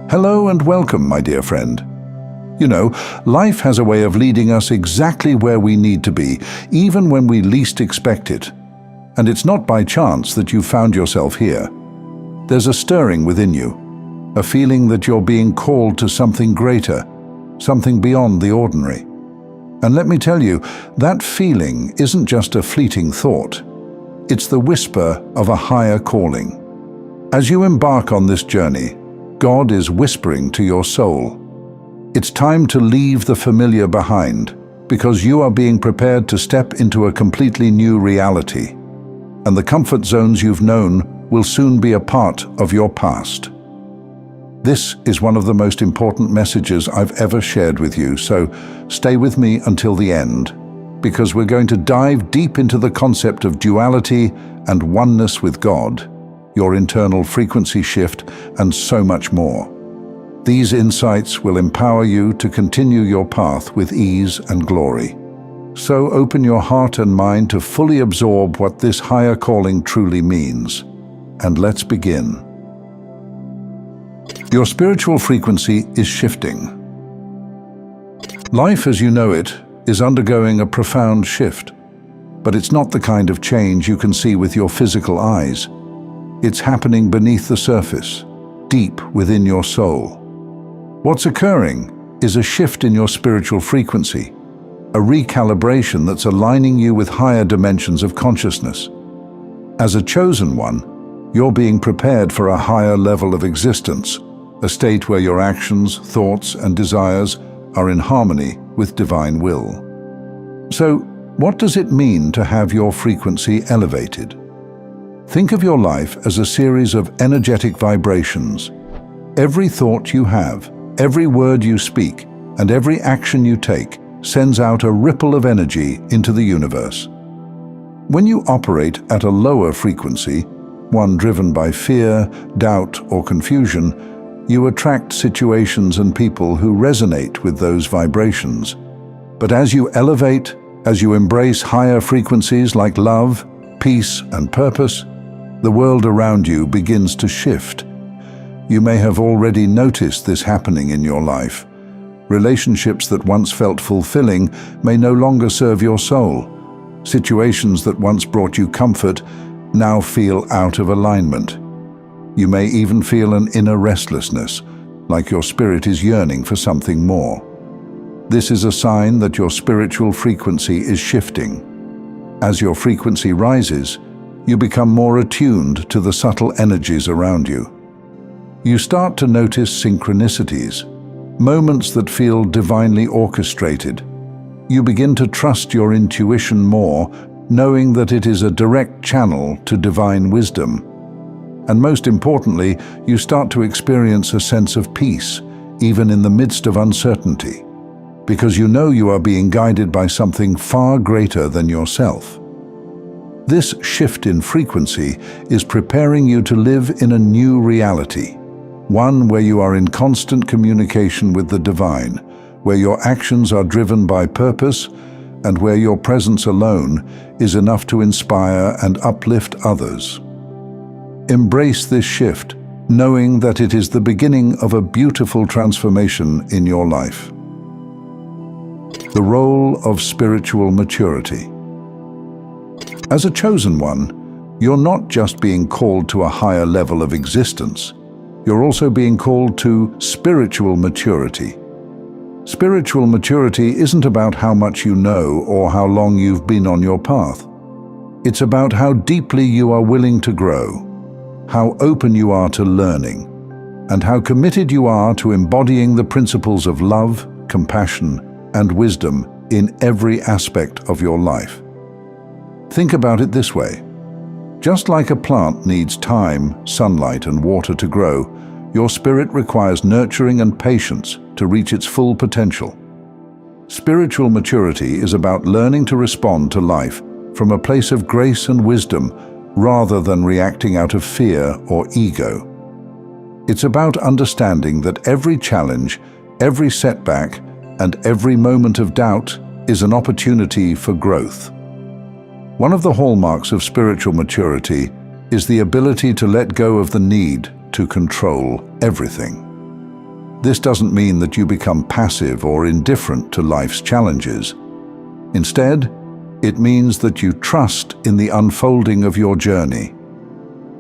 Hello and welcome, my dear friend. You know, life has a way of leading us exactly where we need to be, even when we least expect it. And it's not by chance that you've found yourself here. There's a stirring within you, a feeling that you're being called to something greater, something beyond the ordinary. And let me tell you, that feeling isn't just a fleeting thought. It's the whisper of a higher calling. As you embark on this journey, God is whispering to your soul. It's time to leave the familiar behind, because you are being prepared to step into a completely new reality. And the comfort zones you've known will soon be a part of your past. This is one of the most important messages I've ever shared with you, so stay with me until the end, because we're going to dive deep into the concept of duality and oneness with God, your internal frequency shift, and so much more. These insights will empower you to continue your path with ease and glory. So open your heart and mind to fully absorb what this higher calling truly means. And let's begin. Your spiritual frequency is shifting. Life as you know it is undergoing a profound shift, but it's not the kind of change you can see with your physical eyes. It's happening beneath the surface, deep within your soul. What's occurring is a shift in your spiritual frequency, a recalibration that's aligning you with higher dimensions of consciousness. As a chosen one, you're being prepared for a higher level of existence, a state where your actions, thoughts, and desires are in harmony with divine will. So, what does it mean to have your frequency elevated? Think of your life as a series of energetic vibrations. Every thought you have, every word you speak, and every action you take sends out a ripple of energy into the universe. When you operate at a lower frequency, one driven by fear, doubt, or confusion, you attract situations and people who resonate with those vibrations. But as you elevate, as you embrace higher frequencies like love, peace, and purpose, the world around you begins to shift. You may have already noticed this happening in your life. Relationships that once felt fulfilling may no longer serve your soul. Situations that once brought you comfort now feel out of alignment. You may even feel an inner restlessness, like your spirit is yearning for something more. This is a sign that your spiritual frequency is shifting. As your frequency rises, you become more attuned to the subtle energies around you. You start to notice synchronicities, moments that feel divinely orchestrated. You begin to trust your intuition more, knowing that it is a direct channel to divine wisdom. And most importantly, you start to experience a sense of peace, even in the midst of uncertainty, because you know you are being guided by something far greater than yourself. This shift in frequency is preparing you to live in a new reality, one where you are in constant communication with the divine, where your actions are driven by purpose, and where your presence alone is enough to inspire and uplift others. Embrace this shift, knowing that it is the beginning of a beautiful transformation in your life. The role of spiritual maturity. As a chosen one, you're not just being called to a higher level of existence, you're also being called to spiritual maturity. Spiritual maturity isn't about how much you know or how long you've been on your path. It's about how deeply you are willing to grow, how open you are to learning, and how committed you are to embodying the principles of love, compassion, and wisdom in every aspect of your life. Think about it this way. Just like a plant needs time, sunlight, and water to grow, your spirit requires nurturing and patience to reach its full potential. Spiritual maturity is about learning to respond to life from a place of grace and wisdom rather than reacting out of fear or ego. It's about understanding that every challenge, every setback, and every moment of doubt is an opportunity for growth. One of the hallmarks of spiritual maturity is the ability to let go of the need to control everything. This doesn't mean that you become passive or indifferent to life's challenges. Instead, it means that you trust in the unfolding of your journey.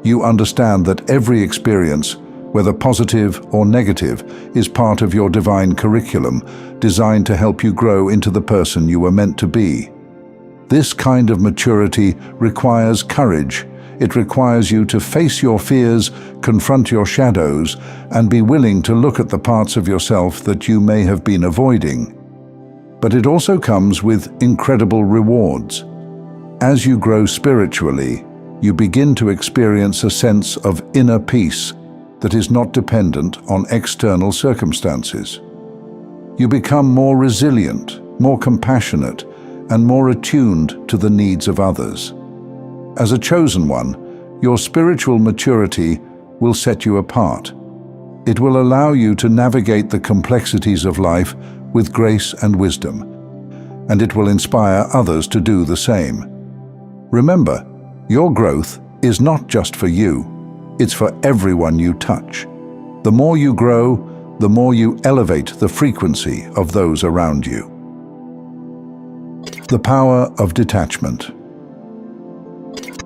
You understand that every experience, whether positive or negative, is part of your divine curriculum, designed to help you grow into the person you were meant to be. This kind of maturity requires courage. It requires you to face your fears, confront your shadows, and be willing to look at the parts of yourself that you may have been avoiding. But it also comes with incredible rewards. As you grow spiritually, you begin to experience a sense of inner peace that is not dependent on external circumstances. You become more resilient, more compassionate, and more attuned to the needs of others. As a chosen one, your spiritual maturity will set you apart. It will allow you to navigate the complexities of life with grace and wisdom, and it will inspire others to do the same. Remember, your growth is not just for you, it's for everyone you touch. The more you grow, the more you elevate the frequency of those around you. The power of detachment.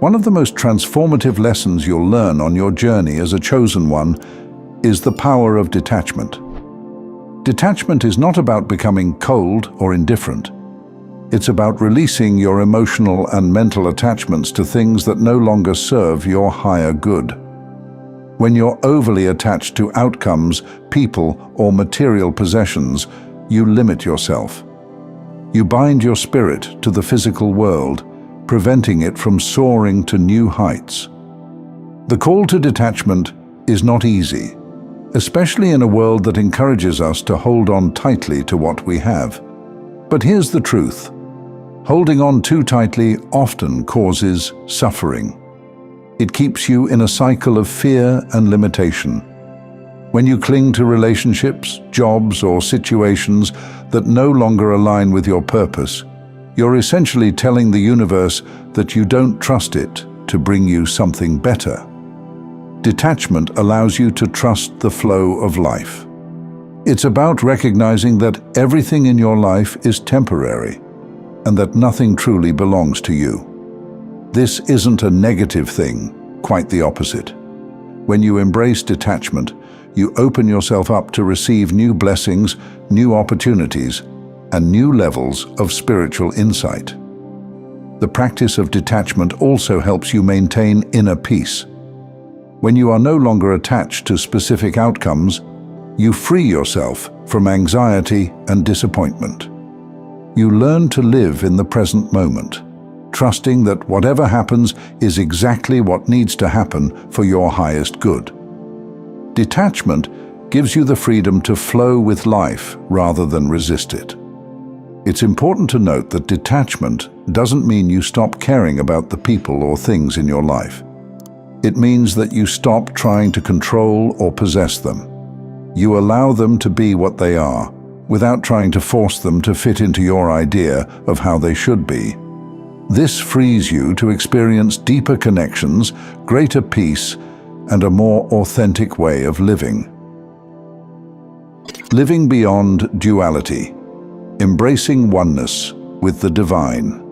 One of the most transformative lessons you'll learn on your journey as a chosen one is the power of detachment. Detachment is not about becoming cold or indifferent. It's about releasing your emotional and mental attachments to things that no longer serve your higher good. When you're overly attached to outcomes, people, or material possessions, you limit yourself. You bind your spirit to the physical world, preventing it from soaring to new heights. The call to detachment is not easy, especially in a world that encourages us to hold on tightly to what we have. But here's the truth. Holding on too tightly often causes suffering. It keeps you in a cycle of fear and limitation. When you cling to relationships, jobs, or situations that no longer align with your purpose, you're essentially telling the universe that you don't trust it to bring you something better. Detachment allows you to trust the flow of life. It's about recognizing that everything in your life is temporary and that nothing truly belongs to you. This isn't a negative thing, quite the opposite. When you embrace detachment, you open yourself up to receive new blessings, new opportunities, and new levels of spiritual insight. The practice of detachment also helps you maintain inner peace. When you are no longer attached to specific outcomes, you free yourself from anxiety and disappointment. You learn to live in the present moment, trusting that whatever happens is exactly what needs to happen for your highest good. Detachment gives you the freedom to flow with life rather than resist it. It's important to note that detachment doesn't mean you stop caring about the people or things in your life. It means that you stop trying to control or possess them. You allow them to be what they are, without trying to force them to fit into your idea of how they should be. This frees you to experience deeper connections, greater peace, and a more authentic way of living. Living beyond duality. Embracing oneness with the divine.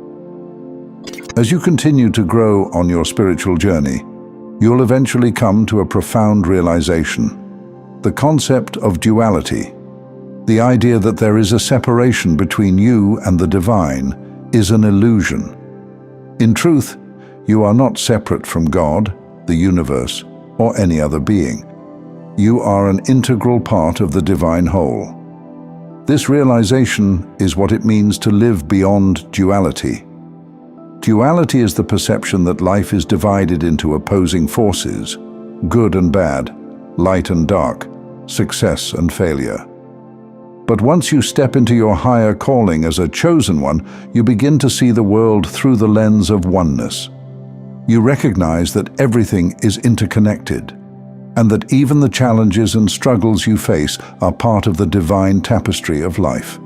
As you continue to grow on your spiritual journey, you'll eventually come to a profound realization. The concept of duality, the idea that there is a separation between you and the divine, is an illusion. In truth, you are not separate from God, the universe, or any other being. You are an integral part of the divine whole. This realization is what it means to live beyond duality. Duality is the perception that life is divided into opposing forces, good and bad, light and dark, success and failure. But once you step into your higher calling as a chosen one, you begin to see the world through the lens of oneness. You recognize that everything is interconnected, and that even the challenges and struggles you face are part of the divine tapestry of life.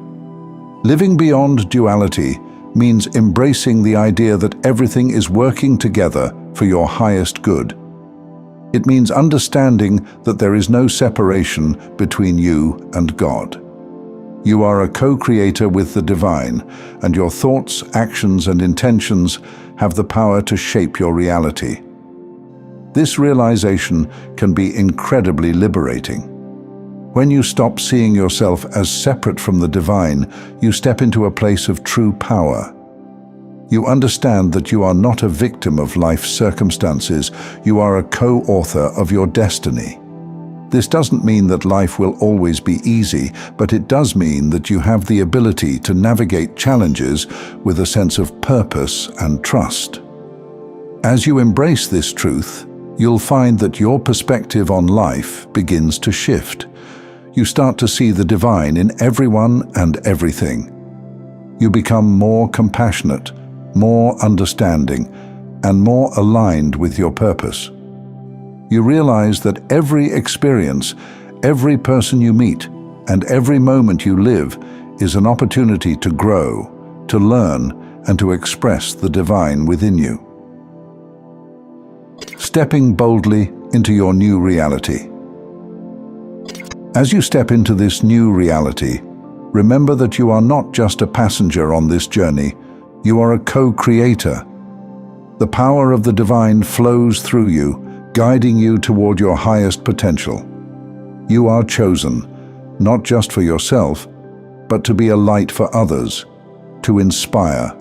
Living beyond duality means embracing the idea that everything is working together for your highest good. It means understanding that there is no separation between you and God. You are a co-creator with the divine, and your thoughts, actions, and intentions have the power to shape your reality. This realization can be incredibly liberating. When you stop seeing yourself as separate from the divine, you step into a place of true power. You understand that you are not a victim of life's circumstances, you are a co-author of your destiny. This doesn't mean that life will always be easy, but it does mean that you have the ability to navigate challenges with a sense of purpose and trust. As you embrace this truth, you'll find that your perspective on life begins to shift. You start to see the divine in everyone and everything. You become more compassionate, more understanding, and more aligned with your purpose. You realize that every experience, every person you meet, and every moment you live is an opportunity to grow, to learn, and to express the divine within you. Stepping boldly into your new reality. As you step into this new reality, remember that you are not just a passenger on this journey, you are a co-creator. The power of the divine flows through you, guiding you toward your highest potential. You are chosen, not just for yourself, but to be a light for others, to inspire,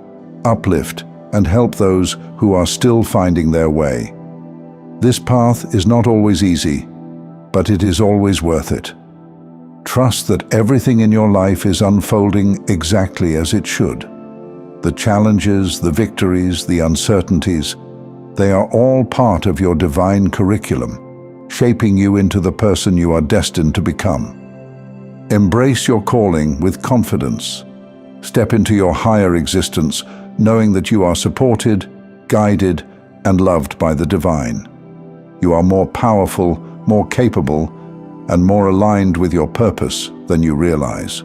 uplift, and help those who are still finding their way. This path is not always easy, but it is always worth it. Trust that everything in your life is unfolding exactly as it should. The challenges, the victories, the uncertainties, they are all part of your divine curriculum, shaping you into the person you are destined to become. Embrace your calling with confidence. Step into your higher existence, knowing that you are supported, guided, and loved by the divine. You are more powerful, more capable, and more aligned with your purpose than you realize.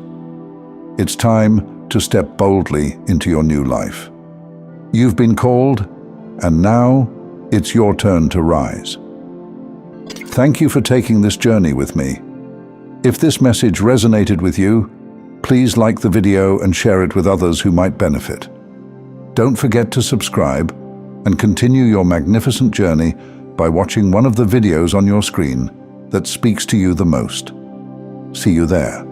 It's time to step boldly into your new life. You've been called, and now it's your turn to rise. Thank you for taking this journey with me. If this message resonated with you, please like the video and share it with others who might benefit. Don't forget to subscribe and continue your magnificent journey by watching one of the videos on your screen that speaks to you the most. See you there.